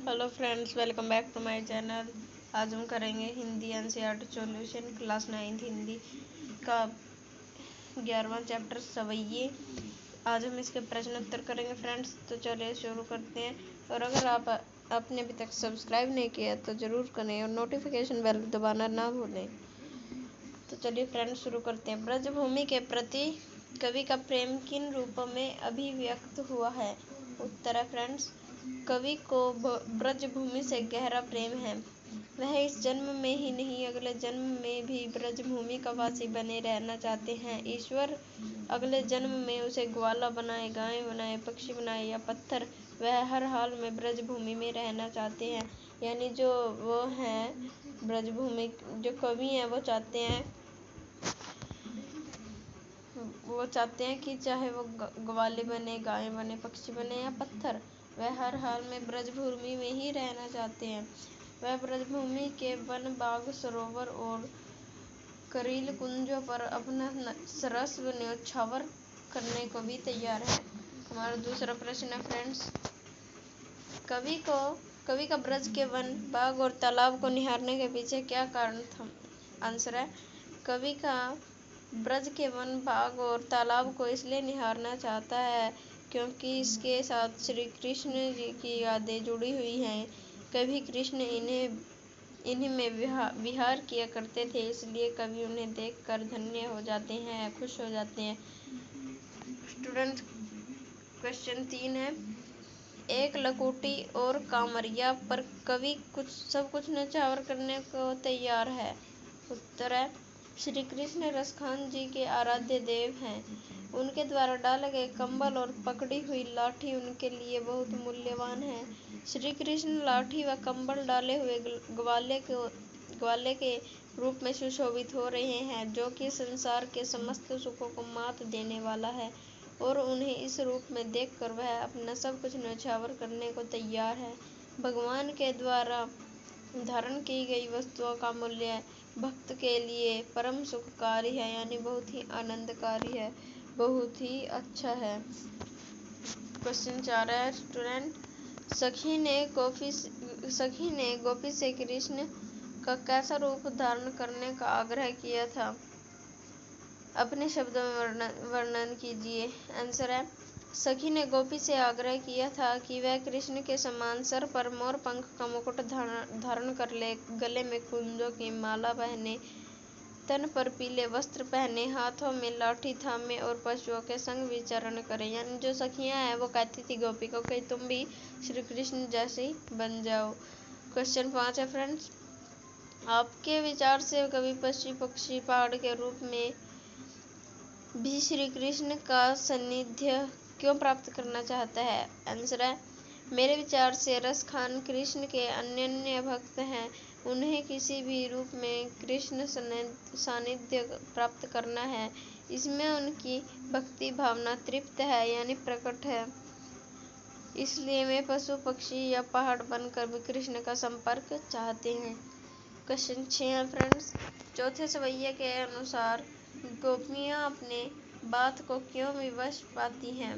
Hello friends, welcome back to my channel. आज हम करेंगे Hindi NCERT solution class 9th Hindi का 11वां चैप्टर सवैये। आज हम इसके प्रश्न उत्तर करेंगे फ्रेंड्स। तो चलिए शुरू करते हैं। और अगर आपने अभी तक सब्सक्राइब नहीं किया तो ज़रूर करें और नोटिफिकेशन बेल दबाना ना भूलें। तो चलिए फ्रेंड्स शुरू करते हैं। ब्रजभूमि के प्रति कवि का प्रेम किन रूपों में अभिव्यक्त हुआ है? उत्तर है फ्रेंड्स, कवि को ब्रजभूमि से गहरा प्रेम है। वह इस जन्म में ही नहीं अगले जन्म में भी ब्रजभूमि का वासी बने रहना चाहते हैं। ईश्वर अगले जन्म में उसे ग्वाला बनाए, गाय बनाए, पक्षी बनाए या पत्थर, वह हर हाल में ब्रजभूमि में रहना चाहते हैं। यानी जो वो हैं ब्रजभूमि जो कवि हैं वो चाहते हैं कि चाहे वो ग्वाले बने, गाय बने, पक्षी बने या पत्थर, वह हर हाल में ब्रजभूमि में ही रहना चाहते हैं। वह ब्रजभूमि के वन, बाग, सरोवर और करील कुंजों पर अपना सरस्व न्योछावर करने को भी तैयार है। हमारा दूसरा प्रश्न है फ्रेंड्स, कवि का ब्रज के वन, बाग और तालाब को निहारने के पीछे क्या कारण था? आंसर है, कवि का ब्रज के वन, बाग और तालाब को इसलिए निहारना चाहता है क्योंकि इसके साथ श्री कृष्ण जी की यादें जुड़ी हुई हैं। कभी कृष्ण इन्हीं में विहार किया करते थे, इसलिए कवि उन्हें देखकर धन्य हो जाते हैं, खुश हो जाते हैं। स्टूडेंट, क्वेश्चन 3 है, एक लकुटी और कामरिया पर कवि सब कुछ न्यौछावर करने को तैयार है। उत्तर है, श्री कृष्ण रसखान जी के आराध्य देव हैं। उनके द्वारा डाले गए कंबल और पकड़ी हुई लाठी उनके लिए बहुत मूल्यवान है। श्री कृष्ण लाठी व कंबल डाले हुए ग्वाले के रूप में सुशोभित हो रहे हैं, जो कि संसार के समस्त सुखों को मात देने वाला है, और उन्हें इस रूप में देखकर वह अपना सब कुछ न्यौछावर करने को तैयार है। भगवान के द्वारा धारण की गई वस्तुओं का मूल्य भक्त के लिए परम सुखकारी है, यानी बहुत ही आनंदकारी है, बहुत ही अच्छा है। क्वेश्चन 4 है स्टूडेंट, सखी ने गोपी से कृष्ण का कैसा रूप धारण करने का आग्रह किया था? अपने शब्दों में वर्णन कीजिए। आंसर है, सखी ने गोपी से आग्रह किया था कि वह कृष्ण के समान सर पर मोर पंख का मुकुट धारण कर ले, गले में कुंजों की माला पहने, तन पर पीले वस्त्र पहने, हाथों में लाठी थामे और पशुओं के संग विचरण करे। यानी जो सखियां हैं वो कहती थी गोपी को कि तुम भी श्री कृष्ण जैसी बन जाओ। क्वेश्चन 5 है फ्रेंड्स, आपके विचार से कवि पशु पक्षी पहाड़ के रूप में भी श्री कृष्ण का सानिध्य क्यों प्राप्त करना चाहता है? आंसर है, मेरे विचार से रसखान कृष्ण के अनन्य भक्त हैं। उन्हें किसी भी रूप में कृष्ण सानिध्य प्राप्त करना है, इसमें उनकी भक्ति भावना तृप्त है, यानी प्रकट है। इसलिए वे पशु पक्षी या पहाड़ बनकर भी कृष्ण का संपर्क चाहते हैं। क्वेश्चन 6 है फ्रेंड्स, चौथे सवैये के अनुसार गोपियां अपने बात को क्यों विवश पाती हैं?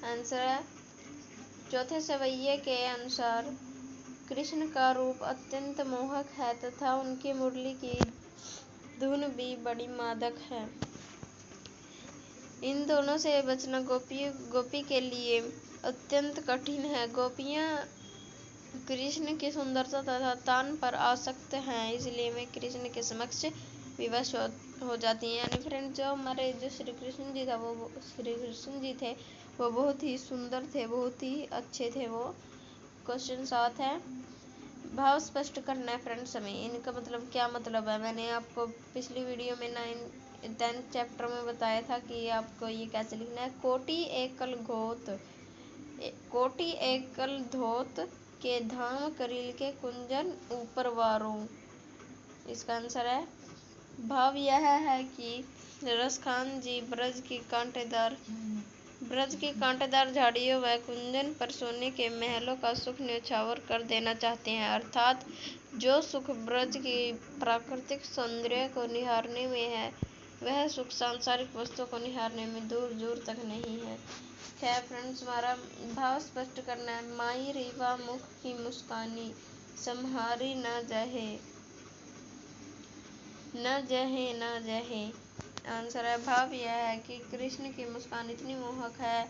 आंसर है, चौथे सवैये के अनुसार कृष्ण का रूप अत्यंत मोहक है तथा उनकी मुरली की धुन भी बड़ी मादक है। इन दोनों से बचना गोपी के लिए अत्यंत कठिन है। गोपियां कृष्ण की सुंदरता तथा तान पर आसक्त हैं, इसलिए वे कृष्ण के समक्ष विवश हो जाती हैं। यानी फ्रेंड, जो हमारे जो श्री कृष्ण जी थे वो बहुत ही सुंदर थे, बहुत ही अच्छे थे वो। क्वेश्चन 7 है, भाव स्पष्ट करना है फ्रेंड्स हमें। इनका मतलब क्या मतलब है? मैंने आपको पिछली वीडियो में 10th चैप्टर में बताया था कि आपको ये कैसे लिखना है। कोटि एकल धोत के धाम करील के कुंजन ऊपर वारो। इसका आंसर है, भाव यह है कि रसखान जी ब्रज की कांटेदार झाड़ियों व कुंजन पर सोने के महलों का सुख न्यौछावर कर देना चाहते हैं, अर्थात जो सुख ब्रज की प्राकृतिक सौंदर्य को निहारने में है, वह सुख सांसारिक वस्तुओं को निहारने में दूर दूर तक नहीं है। है फ्रेंड्स, हमारा भाव स्पष्ट करना है। माई रीवा मुख की मुस्कानी, सम्हारी न जहे, न जहे न जहे। आंसर है, भाव यह है कि कृष्ण की मुस्कान इतनी मोहक है,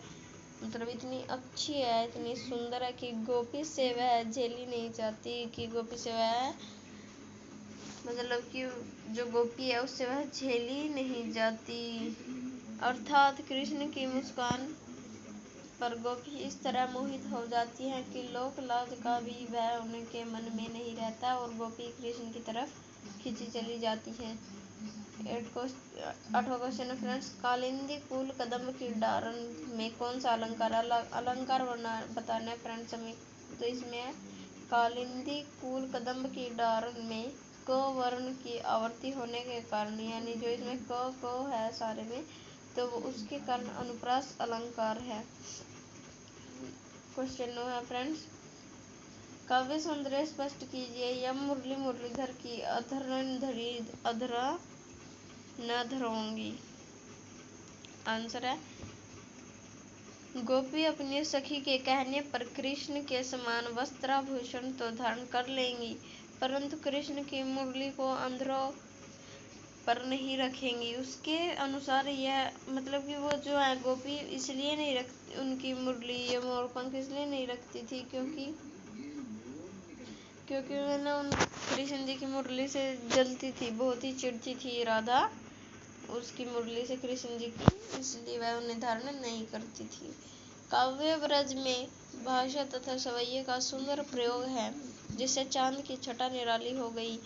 मतलब इतनी अच्छी है, इतनी सुंदर है कि गोपी से वह झेली नहीं जाती, कि गोपी से वह, मतलब कि जो गोपी है उससे वह झेली नहीं जाती। अर्थात कृष्ण की मुस्कान पर गोपी इस तरह मोहित हो जाती है कि लोक लाज का भी वह उनके मन में नहीं रहता और गोपी कृष्ण की तरफ खींची चली जाती है। 8वां क्वेश्चन है फ्रेंड्स, कालिंदी कुल कदम्ब की डारण में कौन सा अलंकार अलंकार बताना है फ्रेंड्स हमें। तो इसमें है, कालिंदी कुल कदम्ब की डारण में क वर्ण की आवर्ती होने के कारण, यानी जो इसमें क है सारे में, तो वो उसके कारण अनुप्रास अलंकार है। क्वेश्चन 9 है फ्रेंड्स, काव्य सौंदर्य स्पष्ट कीजिए। यम मुरली मुरलीधर की अधर धरी अधरा न धरोंगी। आंसर है, गोपी अपनी सखी के कहने पर कृष्ण के समान वस्त्राभूषण तो धारण कर लेंगी, परंतु कृष्ण की मुरली को अंधरों पर नहीं रखेंगी। उसके अनुसार यह, मतलब कि वो जो है गोपी इसलिए नहीं रख उनकी मुरली या मोरपंख इसलिए नहीं रखती थी क्योंकि वह ना उन कृष्ण जी की मुरली से जलती थी, बहुत ही चिढ़ती थी राधा उसकी मुरली से कृष्ण जी की, इसलिए वह उन्हें धारण नहीं करती थी। काव्य ब्रज में भाषा तथा सवैये का सुंदर प्रयोग है, जिससे चांद की छटा निराली हो गई।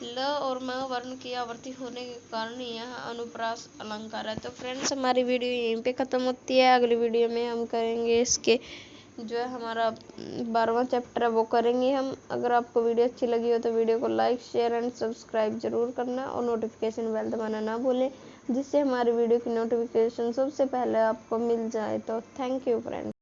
ल और म वर्ण की आवर्ती होने के कारण यह अनुप्रास अलंकार है। तो फ्रेंड्स, हमारी वीडियो यहीं पे ख़त्म होती है। अगली वीडियो में हम करेंगे इसके जो है हमारा 12वां चैप्टर है वो करेंगे हम। अगर आपको वीडियो अच्छी लगी हो तो वीडियो को लाइक शेयर एंड सब्सक्राइब जरूर करना और नोटिफिकेशन बेल दबाना ना भूलें, जिससे हमारी वीडियो की नोटिफिकेशन सबसे पहले आपको मिल जाए। तो थैंक यू फ्रेंड्स।